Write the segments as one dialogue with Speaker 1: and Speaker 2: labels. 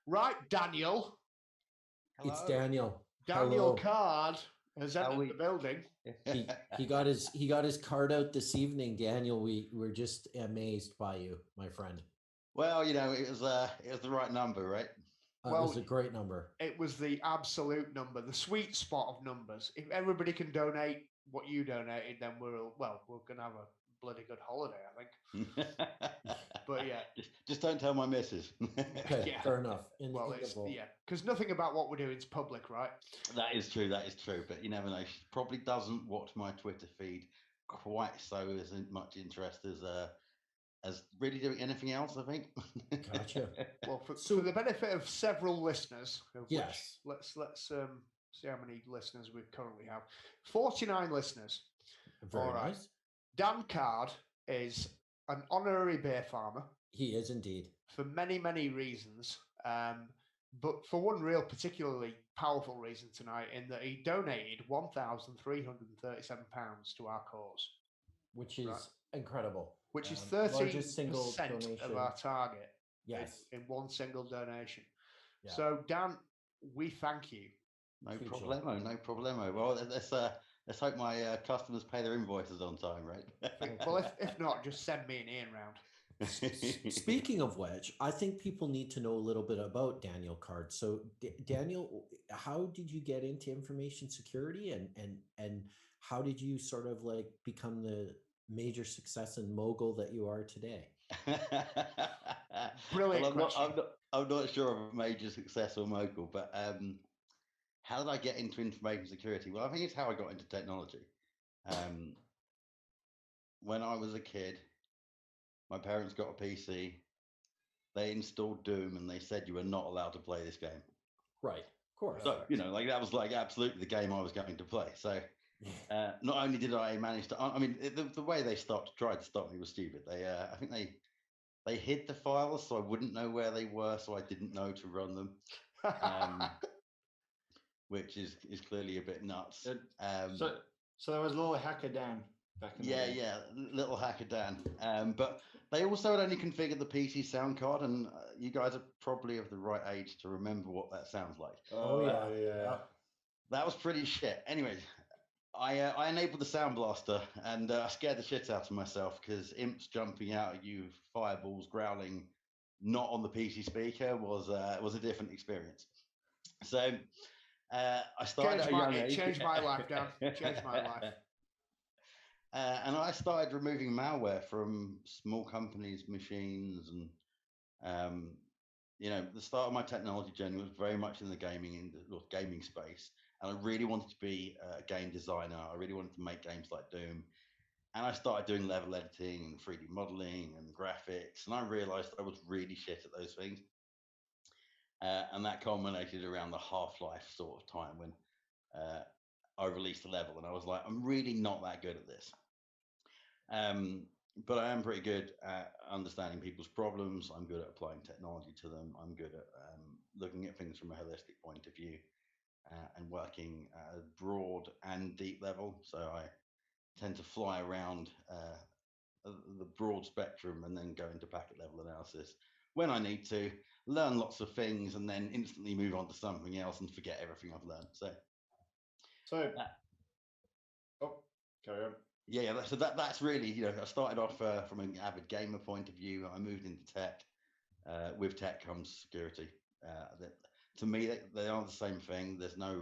Speaker 1: Right, Daniel.
Speaker 2: It's
Speaker 3: Hello.
Speaker 2: Daniel.
Speaker 1: Daniel
Speaker 2: Hello.
Speaker 1: Card has
Speaker 3: How
Speaker 1: entered
Speaker 3: we-
Speaker 1: the building.
Speaker 2: He got his card out this evening, Daniel. We're just amazed by you, my friend.
Speaker 3: Well, it was the right number, right?
Speaker 2: It
Speaker 1: Well,
Speaker 2: was a great number.
Speaker 1: It was the absolute number, the sweet spot of numbers. If everybody can donate what you donated, then we're gonna have a bloody good holiday, I think. But yeah,
Speaker 3: just don't tell my missus.
Speaker 2: Okay,
Speaker 1: Yeah.
Speaker 2: fair enough.
Speaker 1: Well, because nothing about what we're doing is public, right?
Speaker 3: That is true. But you never know. She probably doesn't watch my Twitter feed quite so as much interest as really doing anything else, I think.
Speaker 2: Gotcha.
Speaker 1: Well, for the benefit of several listeners,
Speaker 2: Yes.
Speaker 1: let's see how many listeners we currently have. 49 listeners.
Speaker 2: Very
Speaker 1: All right.
Speaker 2: nice.
Speaker 1: Dan Card is an honorary beer farmer
Speaker 2: He is indeed.
Speaker 1: for many, many reasons. But for one real particularly powerful reason tonight, in that he donated £1,337 to our cause,
Speaker 2: Which is incredible.
Speaker 1: which is
Speaker 2: largest single
Speaker 1: 13%
Speaker 2: donation.
Speaker 1: of our target.
Speaker 2: Yes.
Speaker 1: In one single donation.
Speaker 2: Yeah.
Speaker 1: So, Dan, we thank you.
Speaker 3: No
Speaker 2: Hugely.
Speaker 3: problemo. Well, let's hope my customers pay their invoices on time, right?
Speaker 1: Well, if not, just send me and Ian round.
Speaker 2: Speaking of which, I think people need to know a little bit about Daniel Card. So, Daniel, how did you get into information security, and how did you sort of like become the major success and mogul that you are today?
Speaker 1: Brilliant question.
Speaker 3: I'm not sure of a major success or mogul, but how did I get into information security? Well, I think it's how I got into technology. When I was a kid, my parents got a PC. They installed Doom, and they said you were not allowed to play this game.
Speaker 2: Right, of course.
Speaker 3: So that was like absolutely the game I was going to play. So not only did I manage to, I mean, the way they tried to stop me was stupid. I think they hid the files so I wouldn't know where they were, so I didn't know to run them, which is clearly a bit nuts.
Speaker 4: So there was a little hacker Dan back in the day.
Speaker 3: Yeah, little hacker Dan. But they also had only configured the PC sound card, and you guys are probably of the right age to remember what that sounds like.
Speaker 2: Oh, yeah.
Speaker 3: That was pretty shit. Anyway, I enabled the Sound Blaster, and I scared the shit out of myself because imps jumping out at you, fireballs growling, not on the PC speaker was a different experience. So I started at a young age.
Speaker 1: It changed my life, Dan. Changed my life.
Speaker 3: And I started removing malware from small companies' machines, and the start of my technology journey was very much in the gaming space. And I really wanted to be a game designer. I really wanted to make games like Doom. And I started doing level editing and 3D modeling and graphics. And I realized I was really shit at those things. And that culminated around the Half-Life sort of time when I released a level. And I was like, I'm really not that good at this. But I am pretty good at understanding people's problems. I'm good at applying technology to them. I'm good at looking at things from a holistic point of view. And working at a broad and deep level. So I tend to fly around the broad spectrum and then go into packet level analysis when I need to, learn lots of things, and then instantly move on to something else and forget everything I've learned.
Speaker 4: Carry on.
Speaker 3: Yeah. So that's really, I started off from an avid gamer point of view. I moved into tech. With tech comes security. To me, they are the same thing. There's no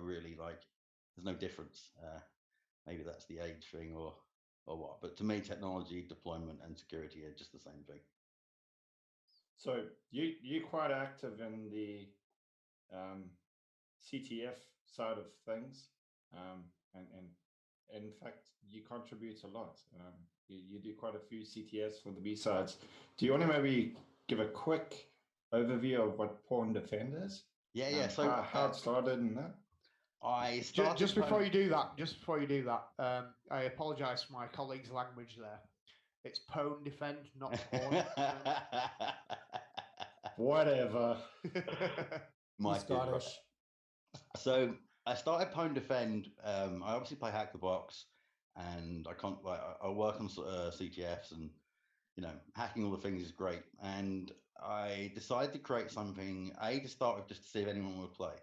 Speaker 3: difference. Maybe that's the age thing or what. But to me, technology, deployment, and security are just the same thing.
Speaker 4: So you're quite active in the CTF side of things, and in fact, you contribute a lot. You do quite a few CTFs for the B-sides. Do you want to maybe give a quick overview of what Pawn Defend is?
Speaker 3: Yeah.
Speaker 4: So how it started and that.
Speaker 3: I started
Speaker 1: just before you do that, I apologise for my colleague's language there. It's Pwn Defend, not Pawn.
Speaker 4: Whatever.
Speaker 3: My
Speaker 2: Scottish.
Speaker 3: So I started Pwn Defend. I obviously play Hack the Box, and I work on CTFs, and hacking all the things is great. And I decided to create something, to start with, just to see if anyone would play.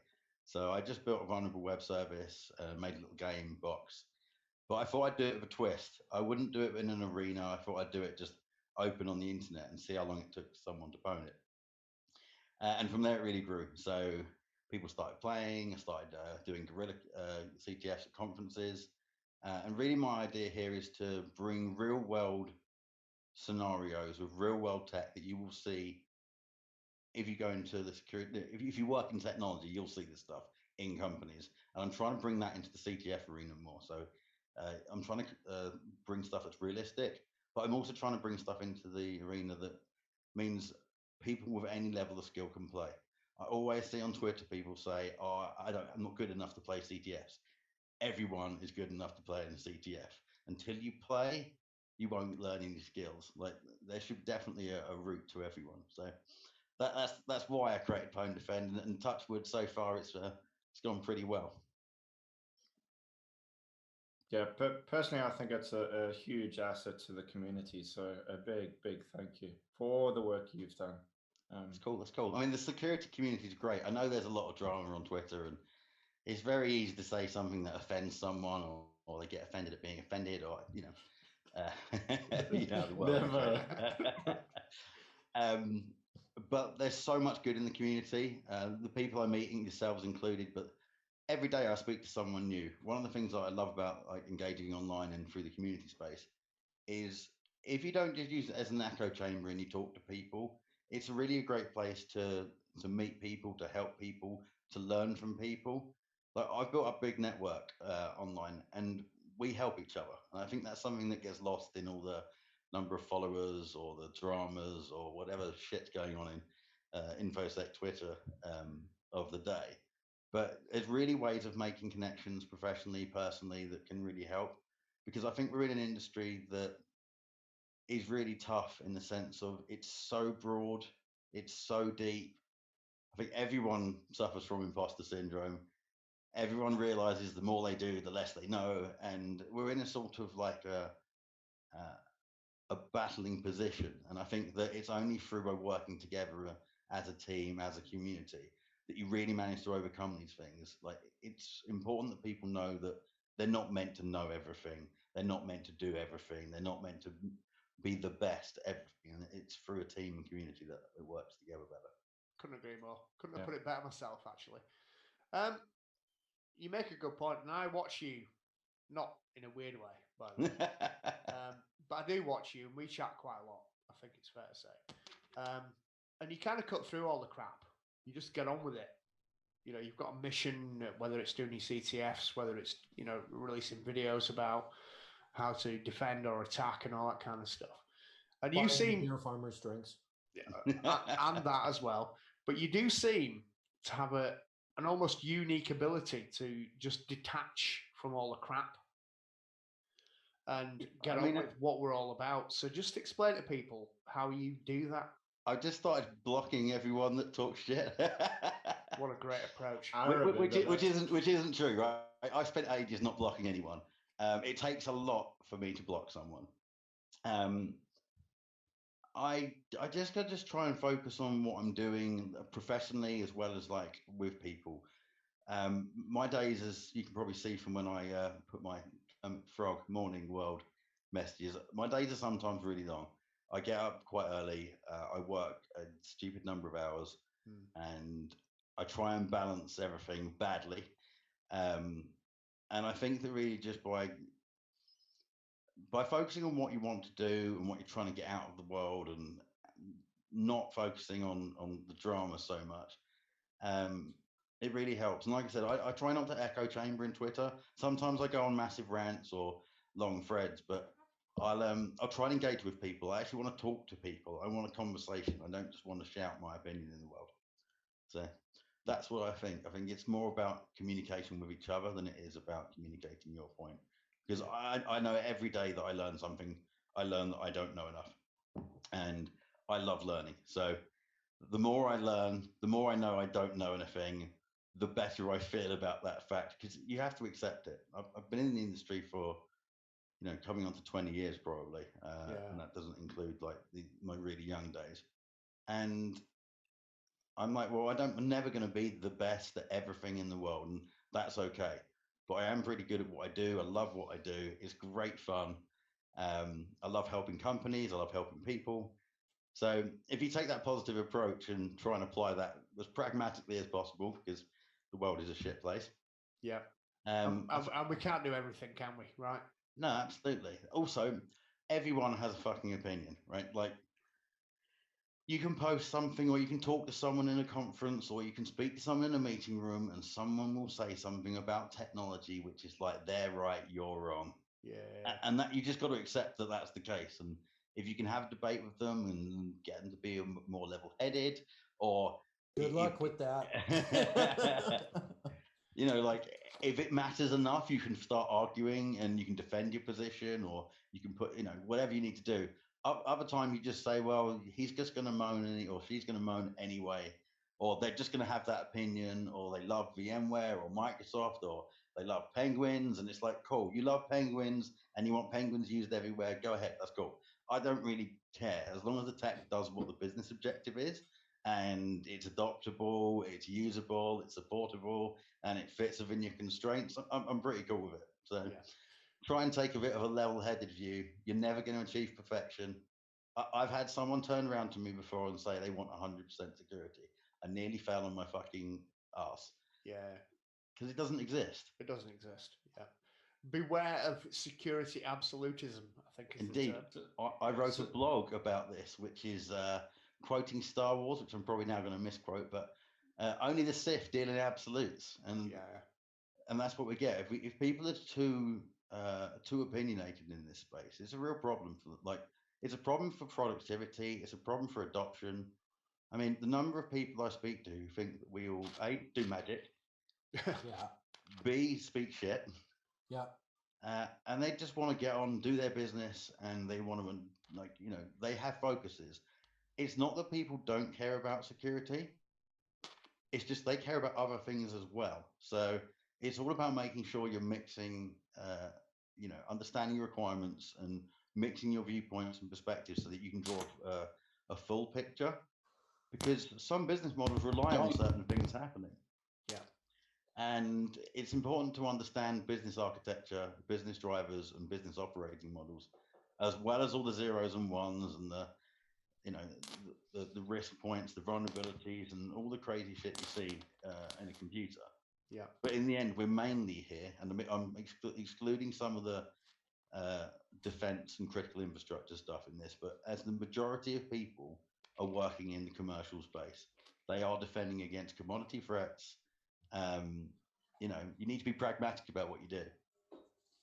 Speaker 3: So I just built a vulnerable web service, made a little game box. But I thought I'd do it with a twist. I wouldn't do it in an arena. I thought I'd do it just open on the internet and see how long it took someone to bone it. And from there, it really grew. So people started playing. I started doing guerrilla CTFs at conferences. And really, my idea here is to bring real world scenarios with real world tech that you will see if you go into the security. If you work in technology, you'll see this stuff in companies. And I'm trying to bring that into the CTF arena more. So I'm trying to bring stuff that's realistic, but I'm also trying to bring stuff into the arena that means people with any level of skill can play. I always see on Twitter people say, "Oh, I'm not good enough to play CTFs." Everyone is good enough to play in a CTF. Until you play, you won't learn any skills. Like there should definitely a route to everyone. So that's why I created Pwn Defend, and touch wood, so far it's gone pretty well.
Speaker 4: Yeah, personally, I think it's a huge asset to the community. So a big thank you for the work you've done.
Speaker 3: It's cool. That's cool. I mean, the security community is great. I know there's a lot of drama on Twitter, and it's very easy to say something that offends someone, or they get offended at being offended, or you know the world. But there's so much good in the community. The people I'm meeting, yourselves included, but every day I speak to someone new. One of the things that I love about engaging online and through the community space is if you don't just use it as an echo chamber and you talk to people, it's really a great place to meet people, to help people, to learn from people. Like I've built a big network online, and we help each other. And I think that's something that gets lost in all the number of followers or the dramas or whatever shit's going on in InfoSec Twitter of the day. But there's really ways of making connections professionally, personally, that can really help. Because I think we're in an industry that is really tough in the sense of it's so broad, it's so deep. I think everyone suffers from imposter syndrome. Everyone realizes the more they do, the less they know, and we're in a sort of like a battling position. And I think that it's only through working together as a team, as a community, that you really manage to overcome these things. Like it's important that people know that they're not meant to know everything. They're not meant to do everything. They're not meant to be the best at everything. And it's through a team and community that it works together better.
Speaker 1: Couldn't agree more. Couldn't have put it better myself, actually. You make a good point, and I watch you, not in a weird way, by the way. But I do watch you, and we chat quite a lot, I think it's fair to say. And you kind of cut through all the crap. You just get on with it. You know, you've got a mission, whether it's doing your CTFs, whether it's, you know, releasing videos about how to defend or attack and all that kind of stuff. And you seem...
Speaker 2: Beer farmers drinks.
Speaker 1: And that as well. But you do seem to have an almost unique ability to just detach from all the crap and get on with what we're all about. So just explain to people how you do that.
Speaker 3: I just started blocking everyone that talks shit.
Speaker 1: What a great approach.
Speaker 3: Which isn't true, right? I spent ages not blocking anyone. It takes a lot for me to block someone. I just try and focus on what I'm doing professionally as well as like with people. My days, as you can probably see from when I put my Frog Morning World messages, my days are sometimes really long. I get up quite early. I work a stupid number of hours, and I try and balance everything badly. And I think that really just by focusing on what you want to do and what you're trying to get out of the world, and not focusing on the drama so much, it really helps. And like I said, I try not to echo chamber in Twitter. Sometimes I go on massive rants or long threads, but I'll try and engage with people. I actually want to talk to people. I want a conversation. I don't just want to shout my opinion in the world. So that's what I think. I think it's more about communication with each other than it is about communicating your point. Because I know every day that I learn something, I learn that I don't know enough. And I love learning. So the more I learn, the more I know I don't know anything, the better I feel about that fact, because you have to accept it. I've been in the industry for, coming on to 20 years probably. And that doesn't include like my really young days. And I'm like, well, I'm never going to be the best at everything in the world, and that's okay. But I am pretty good at what I do. I love what I do. It's great fun. I love helping companies. I love helping people. So if you take that positive approach and try and apply that as pragmatically as possible, because the world is a shit place.
Speaker 1: Yeah.
Speaker 3: Um,
Speaker 1: And we can't do everything, can we? Right?
Speaker 3: no, absolutely. Also, everyone has a fucking opinion, right? Like, you can post something, or you can talk to someone in a conference, or you can speak to someone in a meeting room, and someone will say something about technology which is like, they're right, you're wrong.
Speaker 1: Yeah.
Speaker 3: And that you just got to accept that that's the case. And if you can have a debate with them and get them to be more level-headed, or
Speaker 2: Good luck with that.
Speaker 3: you know, like, if it matters enough, you can start arguing and you can defend your position, or you can put, you know, whatever you need to do. Other time, you just say, well, he's just going to moan, or she's going to moan anyway, or they're just going to have that opinion, or they love VMware or Microsoft, or they love penguins. And it's like, cool, you love penguins and you want penguins used everywhere. Go ahead, that's cool. I don't really care, as long as the tech does what the business objective is, and it's adoptable, it's usable, it's supportable, and it fits within your constraints. I'm pretty cool with it. So
Speaker 1: Yeah.
Speaker 3: try and take a bit of a level-headed view. You're never going to achieve perfection. I've had someone turn around to me before and say they want 100% security. I nearly fell on my fucking ass,
Speaker 1: Yeah.
Speaker 3: because it doesn't exist.
Speaker 1: It doesn't exist. Yeah. Beware of security absolutism, I think is
Speaker 3: Indeed.
Speaker 1: the term.
Speaker 3: I wrote a blog about this, which is quoting Star Wars, which I'm probably now going to misquote, but only the Sith deal in absolutes. And
Speaker 1: Yeah.
Speaker 3: and that's what we get. If people are too opinionated in this space, it's a real problem for, like, it's a problem for productivity. It's a problem for adoption. I mean, the number of people I speak to who think that we all A, do magic,
Speaker 2: Yeah.
Speaker 3: B, speak shit,
Speaker 2: Yeah.
Speaker 3: and they just want to get on, do their business, and they want to, like, you know, they have focuses. It's not that people don't care about security. It's just they care about other things as well. So it's all about making sure you're mixing, you know, understanding your requirements and mixing your viewpoints and perspectives so that you can draw a full picture. Because some business models rely on certain things happening.
Speaker 1: Yeah.
Speaker 3: And it's important to understand business architecture, business drivers, and business operating models, as well as all the zeros and ones and the, you know, the risk points, the vulnerabilities, and all the crazy shit you see in a computer.
Speaker 1: Yeah.
Speaker 3: But in the end, we're mainly here, and I'm excluding some of the defense and critical infrastructure stuff in this, but as the majority of people are working in the commercial space, they are defending against commodity threats. You know, you need to be pragmatic about what you do.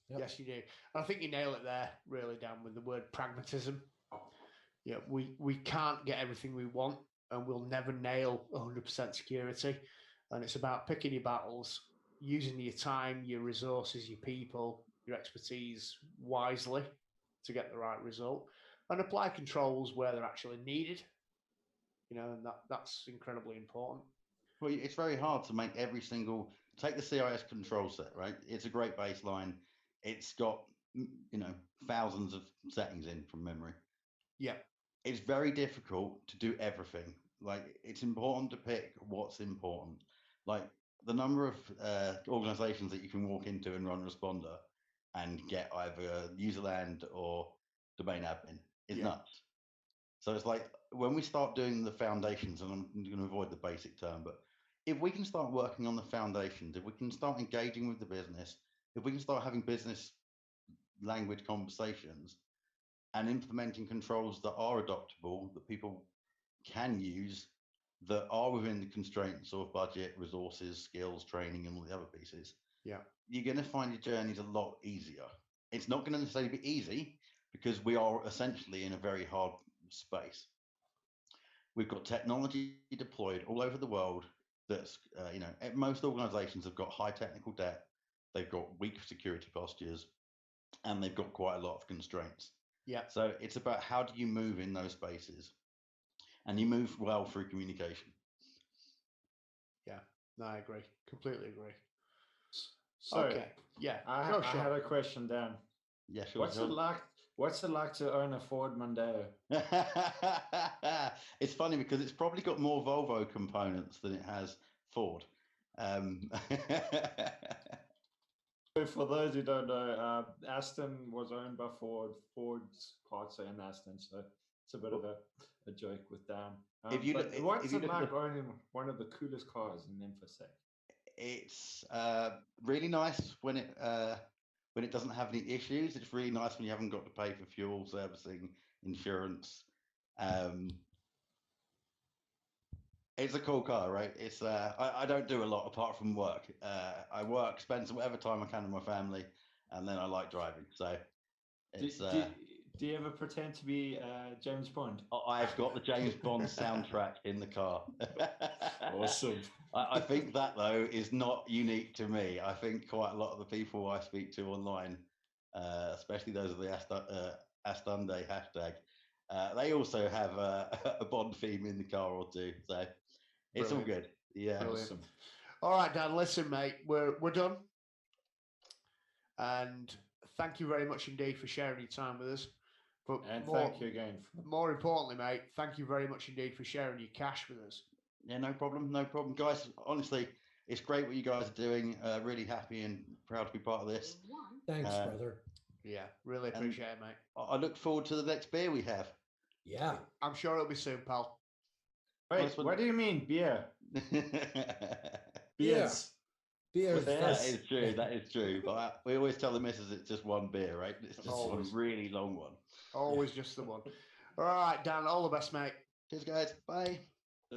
Speaker 1: Yep. Yes, you do. And I think you nail it there, really, Dan, with the word pragmatism. Yeah, we can't get everything we want, and we'll never nail 100% security. And it's about picking your battles, using your time, your resources, your people, your expertise wisely to get the right result, and apply controls where they're actually needed. You know, and that's incredibly important.
Speaker 3: Well, it's very hard to make every single, take the CIS control set, right? It's a great baseline. It's got, you know, thousands of settings in from memory.
Speaker 1: Yeah.
Speaker 3: It's very difficult to do everything. Like, it's important to pick what's important. Like, the number of organizations that you can walk into and run Responder and get either userland or domain admin is nuts. So it's like, when we start doing the foundations, and I'm going to avoid the basic term, but if we can start working on the foundations, if we can start engaging with the business, if we can start having business language conversations and implementing controls that are adoptable, that people can use, that are within the constraints of budget, resources, skills, training, and all the other pieces, you're going to find your journeys a lot easier. It's not going to necessarily be easy, because we are essentially in a very hard space. We've got technology deployed all over the world that's, you know, most organizations have got high technical debt, they've got weak security postures, and they've got quite a lot of constraints.
Speaker 1: Yeah.
Speaker 3: So it's about, how do you move in those spaces? And you move well through communication.
Speaker 1: Yeah, no, I agree. Completely agree.
Speaker 4: So,
Speaker 1: okay. Yeah.
Speaker 4: I had a question, Dan.
Speaker 3: Yeah, sure.
Speaker 4: What's it like? What's it like to own a Ford Mondeo?
Speaker 3: It's funny because it's probably got more Volvo components than it has Ford.
Speaker 4: For those who don't know, Aston was owned by Ford. Ford's parts are in Aston, so it's a bit of a joke with Dan.
Speaker 3: If you
Speaker 4: But
Speaker 3: look-
Speaker 4: what's
Speaker 3: if you
Speaker 4: it
Speaker 3: look at
Speaker 4: like
Speaker 3: the-
Speaker 4: owning one of the coolest cars in InfoSec?
Speaker 3: It's really nice when it doesn't have any issues. It's really nice when you haven't got to pay for fuel, servicing, insurance. It's a cool car, right? It's I don't do a lot apart from work. I work, spend whatever time I can with my family, and then I like driving. So it's
Speaker 4: Do you ever pretend to be James Bond?
Speaker 3: I've got the James Bond soundtrack in the car.
Speaker 4: Awesome.
Speaker 3: I think that though is not unique to me. I think quite a lot of the people I speak to online, especially those of the Astunde hashtag, they also have a Bond theme in the car or two. So it's all
Speaker 1: Brilliant.
Speaker 3: good. Yeah.
Speaker 1: Brilliant.
Speaker 4: Awesome.
Speaker 1: All right, Dan. Listen, mate, we're done, and thank you very much indeed for sharing your time with us. But
Speaker 4: And
Speaker 1: more,
Speaker 4: thank you again.
Speaker 1: more importantly, mate, thank you very much indeed for sharing your cash with us.
Speaker 3: Yeah, no problem, guys. Honestly, it's great what you guys are doing. Really happy and proud to be part of this.
Speaker 2: Thanks,
Speaker 3: Uh,
Speaker 2: brother.
Speaker 1: Yeah, really
Speaker 3: And-
Speaker 1: appreciate it, mate.
Speaker 3: I look forward to the next beer we have.
Speaker 2: Yeah.
Speaker 1: I'm sure it'll be soon, pal.
Speaker 4: Wait,
Speaker 3: Nice one.
Speaker 4: what do you mean beer?
Speaker 3: That
Speaker 4: Beers.
Speaker 2: Beer
Speaker 4: With
Speaker 2: is
Speaker 4: S.
Speaker 3: is true. That is true. But we always tell the missus it's just one beer, right? It's just
Speaker 1: Always.
Speaker 3: one really long one.
Speaker 1: Always just the one. All right, Dan. All the best, mate.
Speaker 3: Cheers, guys. Bye.